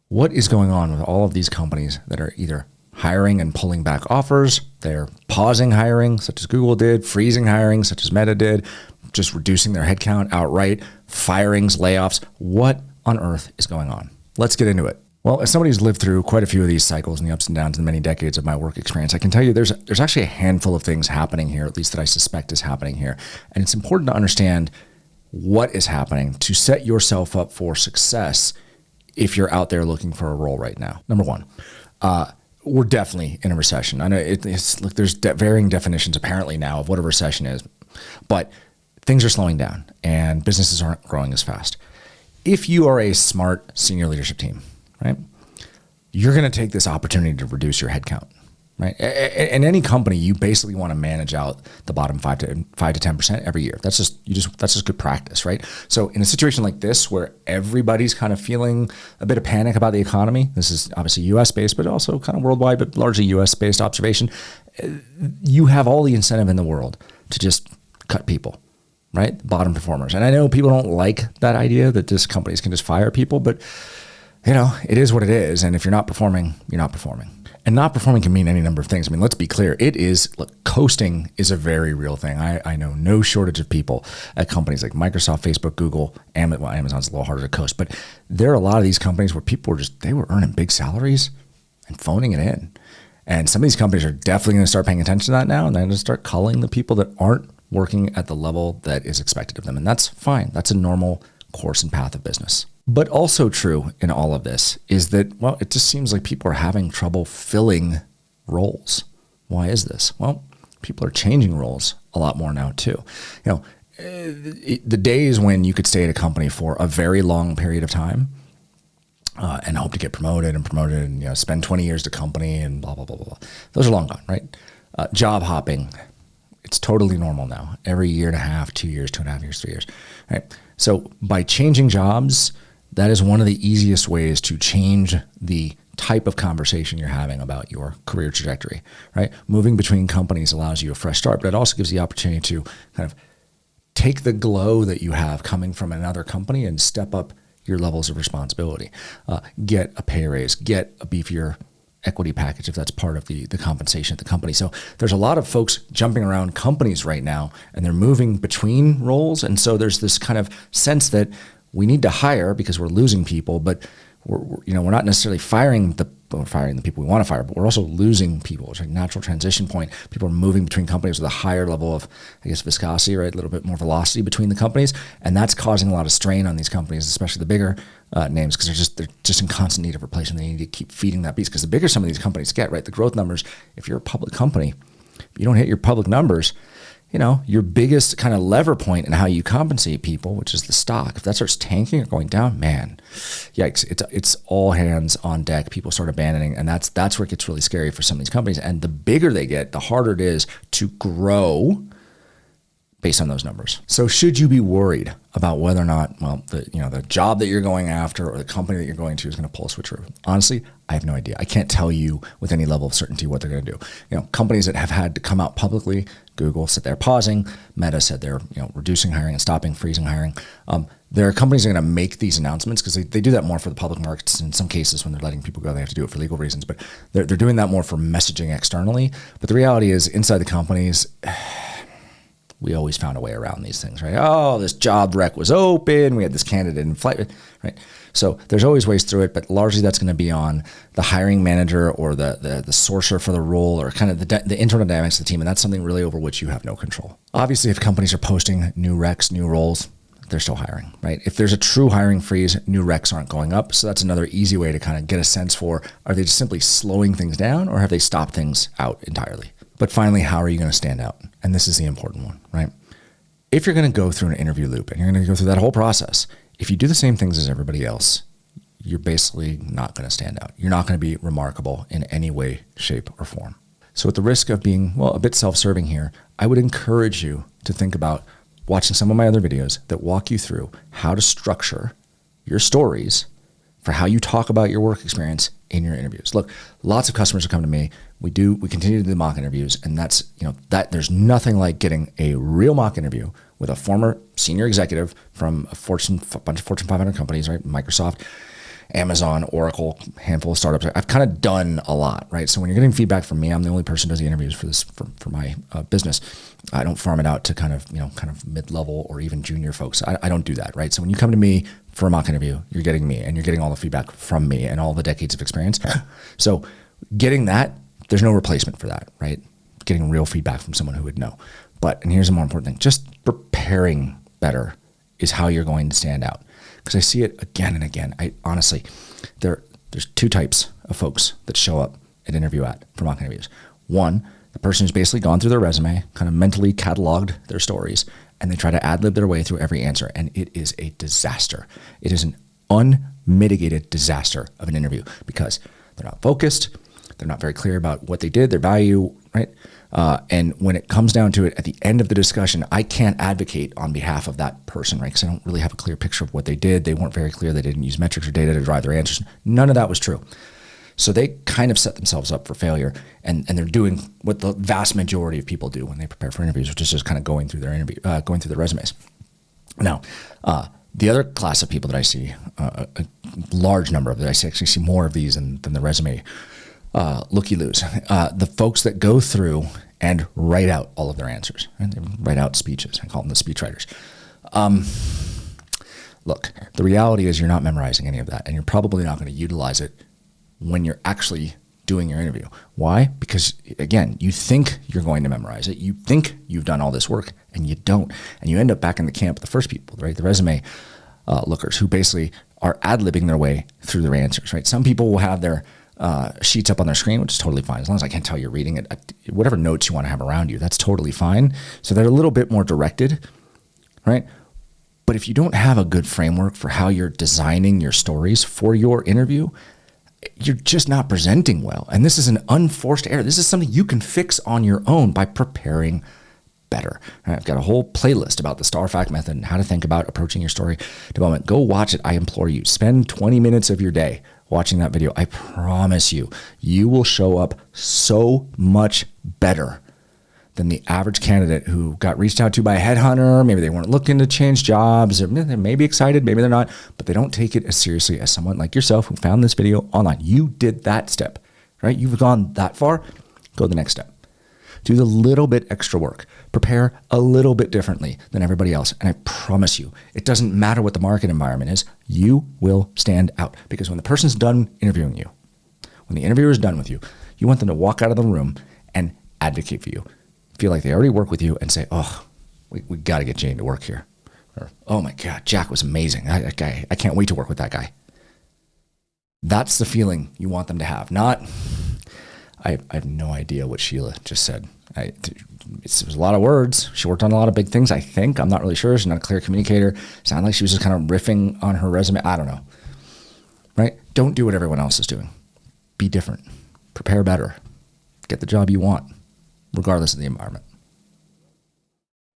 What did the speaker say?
What is going on with all of these companies that are either hiring and pulling back offers, they're pausing hiring, such as Google did, freezing hiring, such as Meta did, just reducing their headcount outright, firings, layoffs? What on earth is going on? Let's get into it. Well, as somebody who's lived through quite a few of these cycles and the ups and downs in many decades of my work experience, I can tell you there's actually a handful of things happening here, at least that I suspect is happening here. And it's important to understand what is happening to set yourself up for success if you're out there looking for a role right now. Number one, we're definitely in a recession. I know look, there's varying definitions apparently now of what a recession is, but things are slowing down and businesses aren't growing as fast. If you are a smart senior leadership team, right, you're going to take this opportunity to reduce your headcount, right? In any company, you basically want to manage out the bottom 5 to 10% every year. That's just good practice, right? So in a situation like this, where everybody's kind of feeling a bit of panic about the economy, this is obviously US based, but also kind of worldwide, but largely US based observation. You have all the incentive in the world to just cut people, right? Bottom performers. And I know people don't like that idea that just companies can just fire people, but you know, it is what it is. And if you're not performing, you're not performing. And not performing can mean any number of things. I mean, let's be clear. Coasting is a very real thing. I know no shortage of people at companies like Microsoft, Facebook, Google, Amazon's a little harder to coast, but there are a lot of these companies where people they were earning big salaries and phoning it in. And some of these companies are definitely going to start paying attention to that now, and they're going to start culling the people that aren't working at the level that is expected of them. And that's fine. That's a normal course and path of business. But also true in all of this is that, well, it just seems like people are having trouble filling roles. Why is this? Well, people are changing roles a lot more now too. You know, the days when you could stay at a company for a very long period of time and hope to get promoted and, you know, spend 20 years at a company and blah, blah, blah, blah, blah. Those are long gone, right? Job hopping, it's totally normal now. Every year and a half, 2 years, 2.5 years, 3 years, right? So by changing jobs, that is one of the easiest ways to change the type of conversation you're having about your career trajectory, right? Moving between companies allows you a fresh start, but it also gives the opportunity to kind of take the glow that you have coming from another company and step up your levels of responsibility. Get a pay raise, get a beefier equity package if that's part of the compensation at the company. So there's a lot of folks jumping around companies right now and they're moving between roles. And so there's this kind of sense that we need to hire because we're losing people, but we're not necessarily firing the people we want to fire, but we're also losing people. It's like a natural transition point. People are moving between companies with a higher level of, I guess, viscosity, right? A little bit more velocity between the companies. And that's causing a lot of strain on these companies, especially the bigger names, because they're just in constant need of replacement. They need to keep feeding that beast because the bigger some of these companies get, right? The growth numbers, if you're a public company, if you don't hit your public numbers, you know, your biggest kind of lever point in how you compensate people, which is the stock, if that starts tanking or going down, man, yikes, it's all hands on deck. People start abandoning, and that's where it gets really scary for some of these companies. And the bigger they get, the harder it is to grow based on those numbers. So should you be worried about whether or not, well, the job that you're going after or the company that you're going to is going to pull a switcheroo? Honestly, I have no idea. I can't tell you with any level of certainty what they're going to do. You know, companies that have had to come out publicly, Google said they're pausing, Meta said they're reducing hiring and stopping, freezing hiring. There are companies that are going to make these announcements because they do that more for the public markets. In some cases, when they're letting people go, they have to do it for legal reasons, but they're doing that more for messaging externally. But the reality is, inside the companies, we always found a way around these things, right? Oh, this job rec was open. We had this candidate in flight, right? So there's always ways through it, but largely that's going to be on the hiring manager or the sourcer for the role, or kind of the internal dynamics of the team. And that's something really over which you have no control. Obviously, if companies are posting new recs, new roles, they're still hiring, right? If there's a true hiring freeze, new recs aren't going up. So that's another easy way to kind of get a sense for, are they just simply slowing things down, or have they stopped things out entirely? But finally, how are you going to stand out? And this is the important one, right? If you're going to go through an interview loop and you're going to go through that whole process, if you do the same things as everybody else, you're basically not going to stand out. You're not going to be remarkable in any way, shape, or form. So at the risk of being, well, a bit self-serving here, I would encourage you to think about watching some of my other videos that walk you through how to structure your stories for how you talk about your work experience in your interviews. Look, lots of customers have come to me. We continue to do mock interviews, and that's, that there's nothing like getting a real mock interview with a former senior executive from a bunch of Fortune 500 companies, right? Microsoft. Amazon, Oracle, handful of startups. I've kind of done a lot, right? So when you're getting feedback from me, I'm the only person who does the interviews for my business. I don't farm it out to kind of mid-level or even junior folks. I don't do that, right? So when you come to me for a mock interview, you're getting me, and you're getting all the feedback from me and all the decades of experience. So getting that, there's no replacement for that, right? Getting real feedback from someone who would know. And here's a more important thing, just preparing better is how you're going to stand out. Because I see it again and again. I honestly, there's two types of folks that show up at InterviewAt for mock interviews. One, the person who's basically gone through their resume, kind of mentally cataloged their stories, and they try to ad-lib their way through every answer, and it is a disaster. It is an unmitigated disaster of an interview because they're not focused, they're not very clear about what they did, their value, right? And when it comes down to it, at the end of the discussion, I can't advocate on behalf of that person, right? Because I don't really have a clear picture of what they did. They weren't very clear. They didn't use metrics or data to drive their answers. None of that was true. So they kind of set themselves up for failure, and they're doing what the vast majority of people do when they prepare for interviews, which is just kind of going through their resumes. Now, the other class of people that I see, a large number of that, I actually see more of these than the resume looky-loos. The folks that go through and write out all of their answers, right? They write out speeches. I call them the speechwriters. Look, the reality is you're not memorizing any of that, and you're probably not going to utilize it when you're actually doing your interview. Why? Because, again, you think you're going to memorize it. You think you've done all this work, and you don't. And you end up back in the camp of the first people, right? The resume lookers who basically are ad-libbing their way through their answers, right? Some people will have their sheets up on their screen, which is totally fine. As long as I can't tell you're reading it, whatever notes you want to have around you, that's totally fine. So they're a little bit more directed, right? But if you don't have a good framework for how you're designing your stories for your interview, you're just not presenting well. And this is an unforced error. This is something you can fix on your own by preparing better. I've got a whole playlist about the Star Fact method and how to think about approaching your story development. Go watch it. I implore you. Spend 20 minutes of your day watching that video. I promise you, you will show up so much better than the average candidate who got reached out to by a headhunter. Maybe they weren't looking to change jobs. They may be excited, maybe they're not, but they don't take it as seriously as someone like yourself who found this video online. You did that step, right? You've gone that far. Go the next step. Do the little bit extra work. Prepare a little bit differently than everybody else. And I promise you, it doesn't matter what the market environment is, you will stand out. Because when the person's done interviewing you, when the interviewer is done with you, you want them to walk out of the room and advocate for you. Feel like they already work with you and say, oh, we got to get Jane to work here. Or, oh my God, Jack was amazing. I can't wait to work with that guy. That's the feeling you want them to have. Not, I have no idea what Sheila just said. It was a lot of words. She worked on a lot of big things, I think. I'm not really sure. She's not a clear communicator. Sounded like she was just kind of riffing on her resume. I don't know. Right? Don't do what everyone else is doing. Be different. Prepare better. Get the job you want, regardless of the environment.